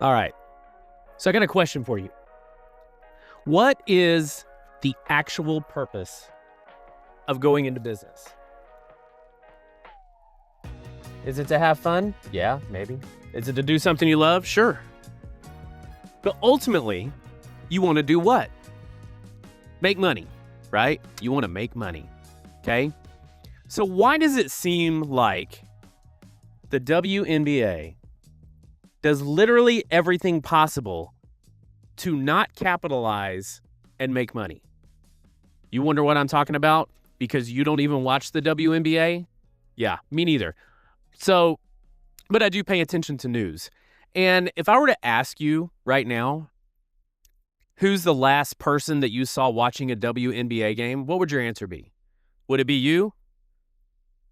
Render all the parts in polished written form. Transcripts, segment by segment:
All right. So I got a question for you. What is the actual purpose of going into business? Is it to have fun? Yeah, maybe. Is it to do something you love? Sure. But ultimately, you want to do what? Make money, right? You want to make money, okay? So why does it seem like the WNBA does literally everything possible to not capitalize and make money? You wonder what I'm talking about? Because you don't even watch the WNBA? Yeah, me neither. So, but I do pay attention to news. And if I were to ask you right now, who's the last person that you saw watching a WNBA game, what would your answer be? Would it be you?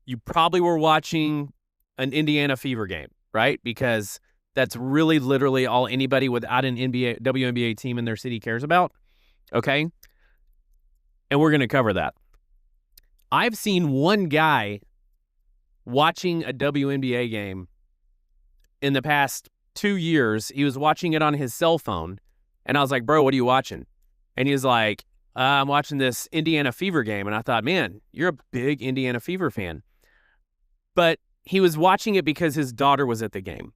You probably were watching an Indiana Fever game, right? Because that's really literally all anybody without an WNBA team in their city cares about, okay? And we're going to cover that. I've seen one guy watching a WNBA game in the past 2 years. He was watching it on his cell phone, and I was like, bro, what are you watching? And he was like, I'm watching this Indiana Fever game. And I thought, man, you're a big Indiana Fever fan. But he was watching it because his daughter was at the game.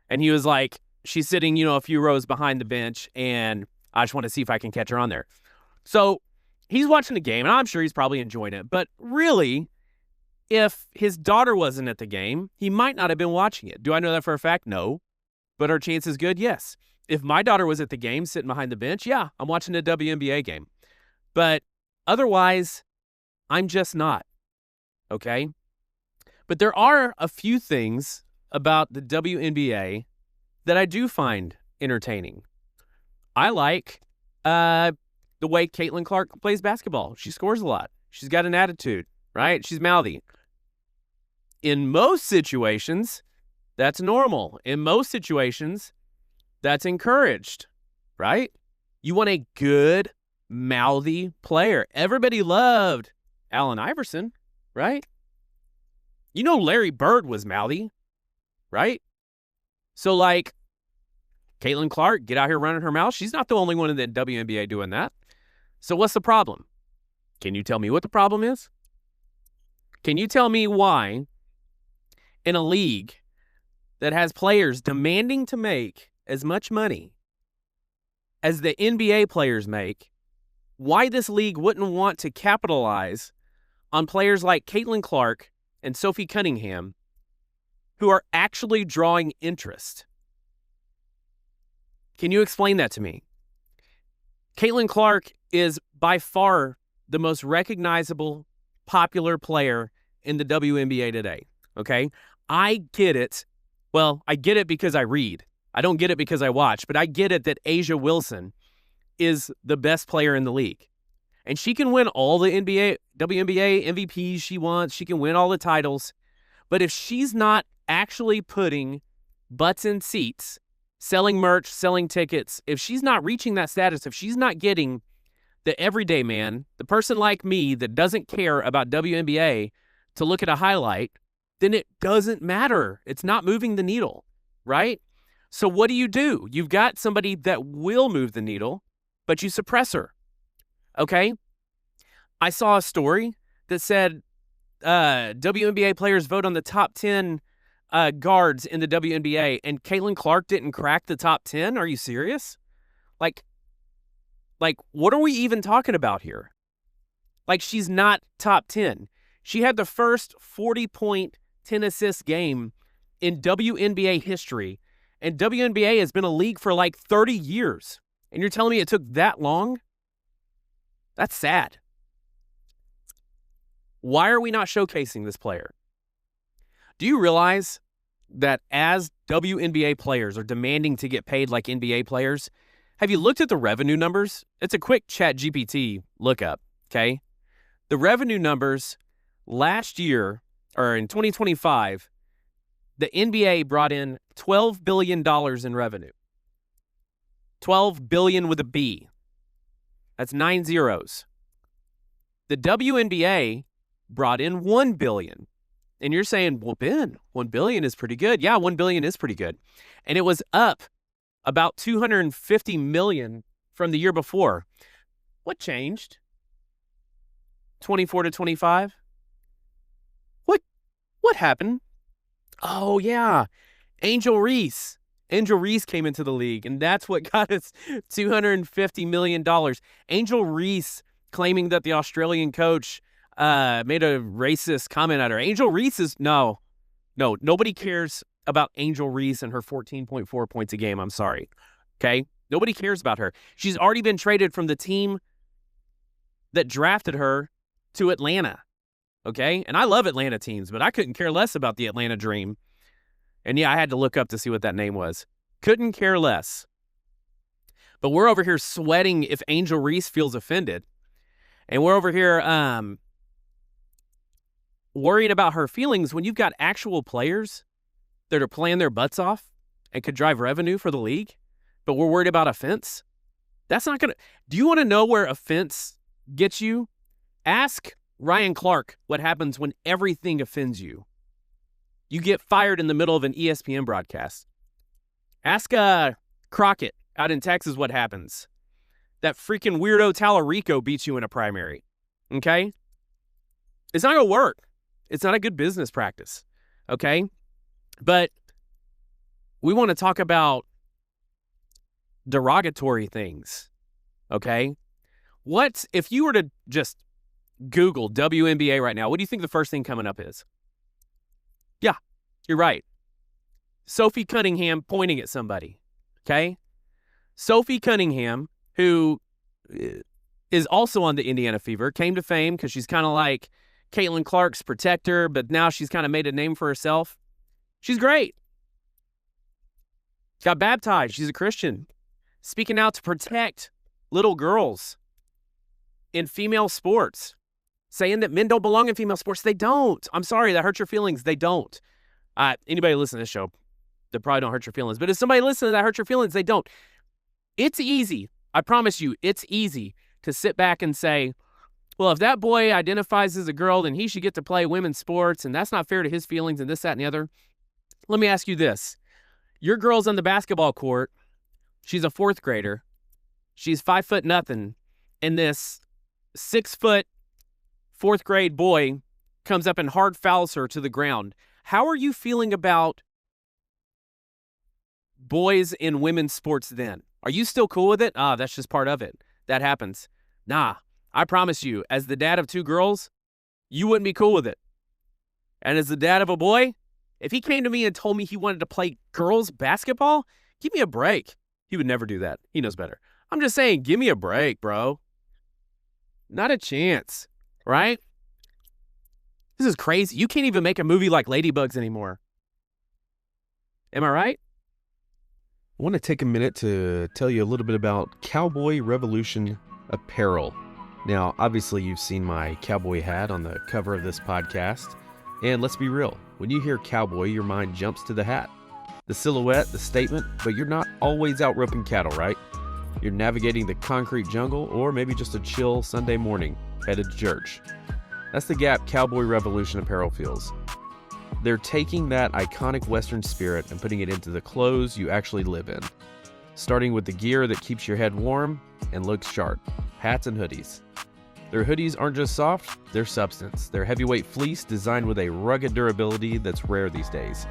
And he was like, she's sitting, a few rows behind the bench, and I just want to see if I can catch her on there. So he's watching the game, and I'm sure he's probably enjoying it. But really, if his daughter wasn't at the game, he might not have been watching it. Do I know that for a fact? No. But are chances good? Yes. If my daughter was at the game sitting behind the bench, yeah, I'm watching a WNBA game. But otherwise, I'm just not. Okay? But there are a few things about the WNBA that I do find entertaining. I like the way Caitlin Clark plays basketball. She scores a lot. She's got an attitude, right? She's mouthy. In most situations, that's normal. In most situations, that's encouraged, right? You want a good, mouthy player. Everybody loved Allen Iverson, right? Larry Bird was mouthy, right? So, Caitlin Clark, get out here running her mouth. She's not the only one in the WNBA doing that. So what's the problem? Can you tell me what the problem is? Can you tell me why in a league that has players demanding to make as much money as the NBA players make, why this league wouldn't want to capitalize on players like Caitlin Clark and Sophie Cunningham, who are actually drawing interest? Can you explain that to me? Caitlin Clark is by far the most recognizable, popular player in the WNBA today, okay? I get it. Well, I get it because I read. I don't get it because I watch, but I get it that A'ja Wilson is the best player in the league. And she can win all the WNBA MVPs she wants. She can win all the titles. But if she's not actually putting butts in seats, selling merch, selling tickets, if she's not reaching that status, if she's not getting the everyday man, the person like me that doesn't care about WNBA to look at a highlight, then it doesn't matter. It's not moving the needle, right? So what do? You've got somebody that will move the needle, but you suppress her. Okay, I saw a story that said WNBA players vote on the top 10 guards in the WNBA, and Caitlin Clark didn't crack the top 10? Are you serious? Like, what are we even talking about here? She's not top 10. She had the first 40-point, 10-assist game in WNBA history, and WNBA has been a league for 30 years. And you're telling me it took that long? That's sad. Why are we not showcasing this player? Do you realize that as WNBA players are demanding to get paid like NBA players, have you looked at the revenue numbers? It's a quick ChatGPT lookup, okay? The revenue numbers last year, or in 2025, the NBA brought in $12 billion in revenue. 12 billion with a B. That's 9 zeros. The WNBA brought in $1 billion. And you're saying, well, Ben, $1 billion is pretty good. Yeah, $1 billion is pretty good. And it was up about $250 million from the year before. What changed? 24 to 25? What happened? Oh, yeah. Angel Reese. Angel Reese came into the league, and that's what got us $250 million. Angel Reese claiming that the Australian coach made a racist comment at her. Angel Reese is, no, nobody cares about Angel Reese and her 14.4 points a game. I'm sorry. Okay? Nobody cares about her. She's already been traded from the team that drafted her to Atlanta. Okay? And I love Atlanta teams, but I couldn't care less about the Atlanta Dream. And yeah, I had to look up to see what that name was. Couldn't care less. But we're over here sweating if Angel Reese feels offended. And we're over here worried about her feelings when you've got actual players that are playing their butts off and could drive revenue for the league. But we're worried about offense. That's not going to... Do you want to know where offense gets you? Ask Ryan Clark what happens when everything offends you. You get fired in the middle of an ESPN broadcast. Ask Crockett out in Texas what happens. That freaking weirdo Tallarico beats you in a primary. Okay? It's not going to work. It's not a good business practice. Okay? But we want to talk about derogatory things. Okay? What if you were to just Google WNBA right now, what do you think the first thing coming up is? Yeah, you're right. Sophie Cunningham pointing at somebody. Okay? Sophie Cunningham, who is also on the Indiana Fever, came to fame because she's kind of like Caitlin Clark's protector, but now she's kind of made a name for herself. She's great. Got baptized. She's a Christian. Speaking out to protect little girls in female sports. Saying that men don't belong in female sports. They don't. I'm sorry, that hurts your feelings. They don't. Anybody listen to this show, that probably don't hurt your feelings. But if somebody listens that hurts your feelings, they don't. It's easy. I promise you, it's easy to sit back and say, well, if that boy identifies as a girl, then he should get to play women's sports, and that's not fair to his feelings and this, that, and the other. Let me ask you this. Your girl's on the basketball court. She's a fourth grader. She's 5'0", and this 6-foot fourth grade boy comes up and hard fouls her to the ground. How are you feeling about boys in women's sports then? Are you still cool with it? That's just part of it. That happens. Nah, I promise you, as the dad of 2 girls, you wouldn't be cool with it. And as the dad of a boy, if he came to me and told me he wanted to play girls basketball, give me a break. He would never do that. He knows better. I'm just saying, give me a break, bro. Not a chance. Right? This is crazy. You can't even make a movie like Ladybugs anymore. Am I right? I want to take a minute to tell you a little bit about Cowboy Revolution apparel. Now, obviously, you've seen my cowboy hat on the cover of this podcast. And let's be real. When you hear cowboy, your mind jumps to the hat. The silhouette, the statement, but you're not always out roping cattle, right? You're navigating the concrete jungle, or maybe just a chill Sunday morning headed to church. That's the gap Cowboy Revolution apparel feels. They're taking that iconic Western spirit and putting it into the clothes you actually live in. Starting with the gear that keeps your head warm and looks sharp, hats and hoodies. Their hoodies aren't just soft, they're substance. They're heavyweight fleece designed with a rugged durability that's rare these days.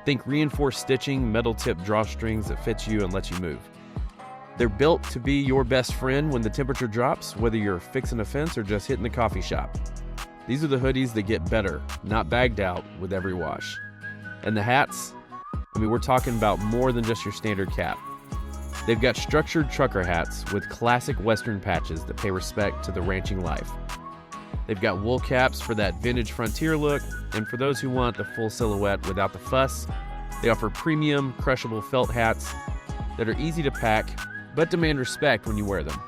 Think reinforced stitching, metal tip drawstrings that fits you and lets you move. They're built to be your best friend when the temperature drops, whether you're fixing a fence or just hitting the coffee shop. These are the hoodies that get better, not bagged out with every wash. And the hats, we're talking about more than just your standard cap. They've got structured trucker hats with classic Western patches that pay respect to the ranching life. They've got wool caps for that vintage frontier look, and for those who want the full silhouette without the fuss, they offer premium, crushable felt hats that are easy to pack, but demand respect when you wear them.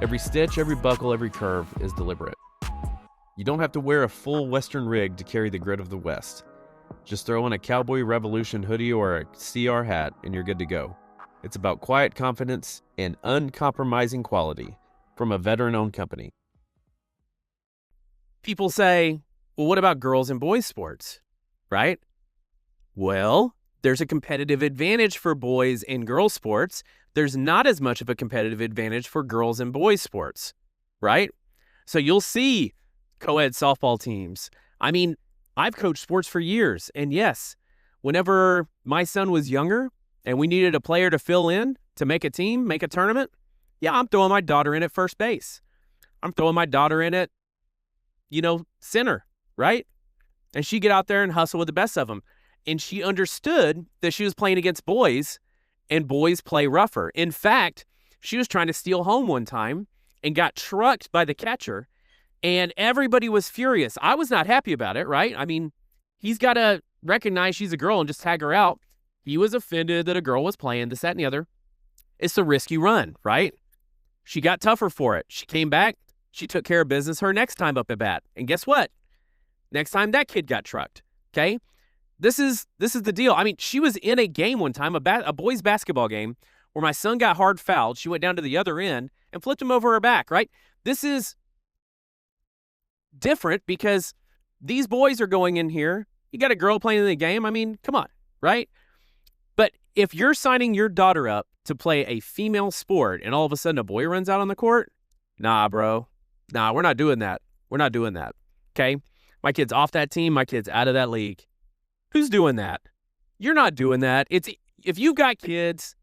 Every stitch, every buckle, every curve is deliberate. You don't have to wear a full Western rig to carry the grit of the West. Just throw on a Cowboy Revolution hoodie or a CR hat and you're good to go. It's about quiet confidence and uncompromising quality from a veteran-owned company. People say, well, what about girls and boys sports? Right? Well, there's a competitive advantage for boys in girls sports. There's not as much of a competitive advantage for girls in boys sports, right? So you'll see co-ed softball teams. I mean, I've coached sports for years, and yes, whenever my son was younger and we needed a player to fill in to make a team, make a tournament, yeah, I'm throwing my daughter in at first base. I'm throwing my daughter in at, center, right? And she'd get out there and hustle with the best of them. And she understood that she was playing against boys, and boys play rougher. In fact, she was trying to steal home one time and got trucked by the catcher, and everybody was furious. I was not happy about it, right? I mean, he's got to recognize she's a girl and just tag her out. He was offended that a girl was playing, this, that, and the other. It's the risk you run, right? She got tougher for it. She came back. She took care of business her next time up at bat. And guess what? Next time that kid got trucked, okay? This is the deal. I mean, she was in a game one time, a boys basketball game, where my son got hard fouled. She went down to the other end and flipped him over her back, right? This is different because these boys are going in here. You got a girl playing in the game. I mean, come on, right? But if you're signing your daughter up to play a female sport and all of a sudden a boy runs out on the court, nah, bro. Nah, we're not doing that. We're not doing that, okay? My kid's off that team. My kid's out of that league. Who's doing that? You're not doing that. If you've got kids,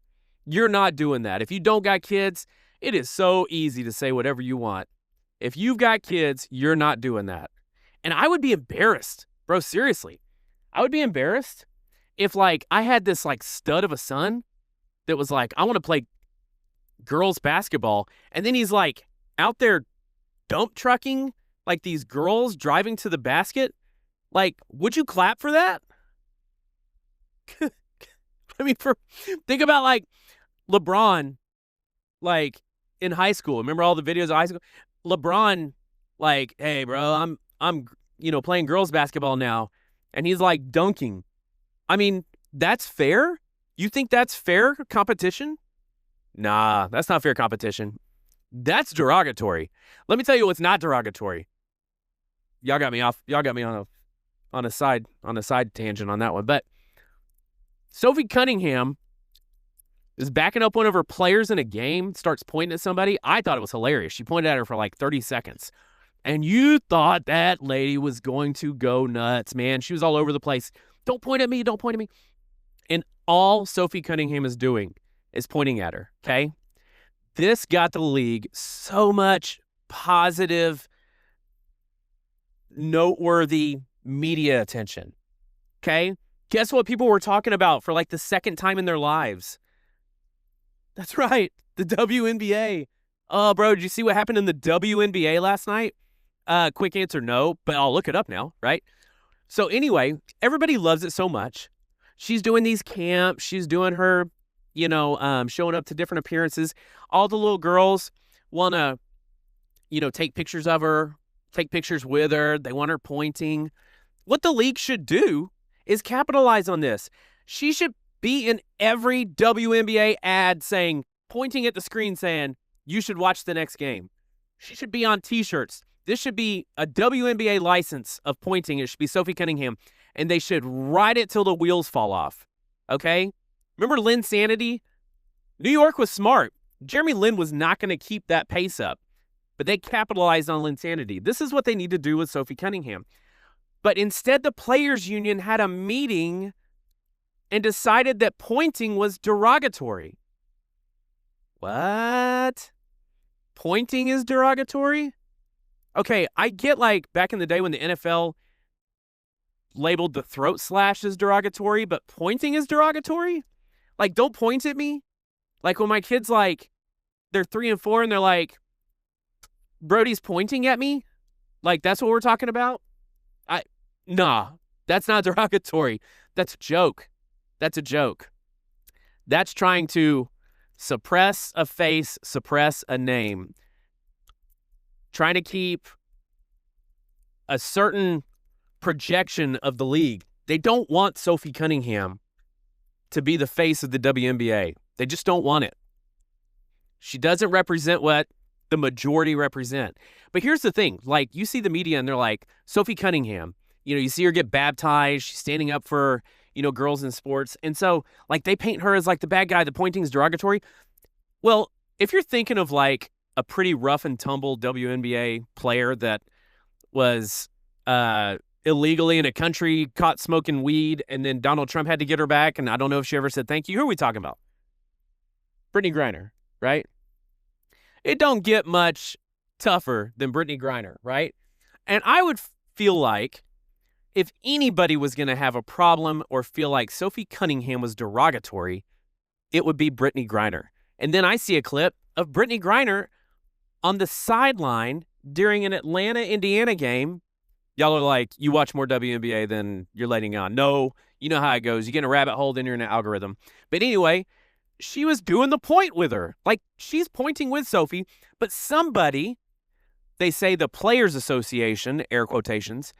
you're not doing that. If you don't got kids, it is so easy to say whatever you want. If you've got kids, you're not doing that. And I would be embarrassed, bro, seriously. I would be embarrassed if, I had this, stud of a son that was like, I want to play girls basketball. And then he's, out there dump trucking, these girls driving to the basket. Would you clap for that? I mean, think about, LeBron, in high school. Remember all the videos of high school? LeBron, hey, bro, I'm playing girls basketball now. And he's, dunking. I mean, that's fair? You think that's fair competition? Nah, that's not fair competition. That's derogatory. Let me tell you what's not derogatory. Y'all got me on a side tangent on that one. But Sophie Cunningham is backing up one of her players in a game, starts pointing at somebody. I thought it was hilarious. She pointed at her for 30 seconds. And you thought that lady was going to go nuts, man. She was all over the place. Don't point at me. Don't point at me. And all Sophie Cunningham is doing is pointing at her, okay? This got the league so much positive, noteworthy media attention, okay? Guess what people were talking about for the second time in their lives? That's right, the WNBA. Oh, bro, did you see what happened in the WNBA last night? Quick answer, no, but I'll look it up now, right? So anyway, everybody loves it so much. She's doing these camps. She's doing her, showing up to different appearances. All the little girls want to, take pictures of her, take pictures with her. They want her pointing. What the league should do is capitalize on this. She should be in every WNBA ad pointing at the screen saying, you should watch the next game. She should be on t-shirts. This should be a WNBA license of pointing. It should be Sophie Cunningham. And they should ride it till the wheels fall off. Okay? Remember Lynn Sanity? New York was smart. Jeremy Lin was not going to keep that pace up. But they capitalized on Lynn Sanity. This is what they need to do with Sophie Cunningham. But instead, the Players Union had a meeting and decided that pointing was derogatory. What? Pointing is derogatory? Okay, I get back in the day when the NFL labeled the throat slash as derogatory, but pointing is derogatory? Don't point at me. When my kids they're 3 and 4 and they're like, Brody's pointing at me? That's what we're talking about? Nah, that's not derogatory. That's a joke. That's a joke. That's trying to suppress a face, suppress a name. Trying to keep a certain projection of the league. They don't want Sophie Cunningham to be the face of the WNBA. They just don't want it. She doesn't represent what the majority represent. But here's the thing. You see the media and they're like, Sophie Cunningham, you see her get baptized. She's standing up for, girls in sports. And so, like, they paint her as, like, the bad guy. The pointing is derogatory. Well, if you're thinking of, like, a pretty rough and tumble WNBA player that was illegally in a country caught smoking weed, and then Donald Trump had to get her back, and I don't know if she ever said thank you. Who are we talking about? Brittany Griner, right? It don't get much tougher than Brittany Griner, right? And I would feel like if anybody was going to have a problem or feel like Sophie Cunningham was derogatory, it would be Brittany Griner. And then I see a clip of Brittany Griner on the sideline during an Atlanta-Indiana game. Y'all are like, you watch more WNBA than you're letting on. No, you know how it goes. You get in a rabbit hole, then you're in an algorithm. But anyway, she was doing the point with her. Like, she's pointing with Sophie, but somebody, they say the Players Association, air quotations,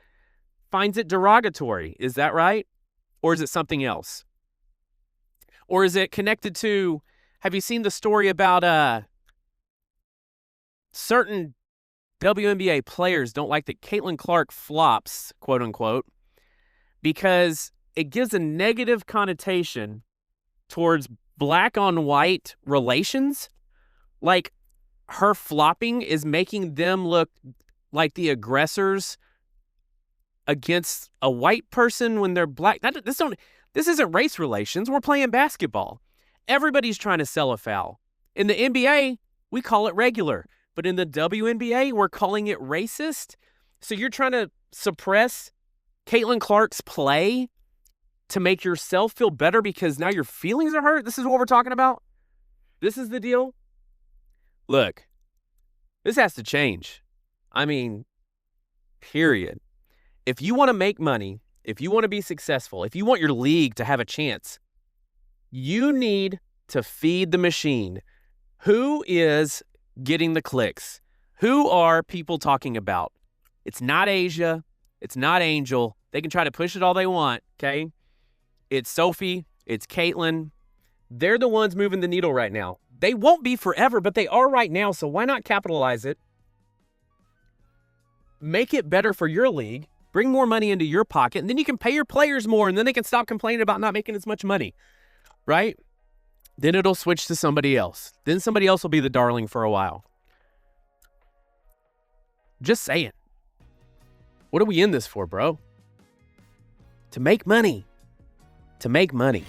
finds it derogatory. Is that right? Or is it something else? Or is it connected to, have you seen the story about certain WNBA players don't like that Caitlin Clark flops, quote unquote, because it gives a negative connotation towards black on white relations? Like, her flopping is making them look like the aggressors against a white person when they're black. This isn't race relations. We're playing basketball. Everybody's trying to sell a foul. In the NBA, we call it regular. But in the WNBA, we're calling it racist. So you're trying to suppress Caitlin Clark's play to make yourself feel better because now your feelings are hurt? This is what we're talking about? This is the deal? Look, this has to change. I mean, period. If you want to make money, if you want to be successful, if you want your league to have a chance, you need to feed the machine. Who is getting the clicks? Who are people talking about? It's not Asia. It's not Angel. They can try to push it all they want, okay? It's Sophie. It's Caitlin. They're the ones moving the needle right now. They won't be forever, but they are right now, so why not capitalize it? Make it better for your league. Bring more money into your pocket, and then you can pay your players more, and then they can stop complaining about not making as much money, right? Then it'll switch to somebody else. Then somebody else will be the darling for a while. Just saying. What are we in this for, bro? To make money. To make money.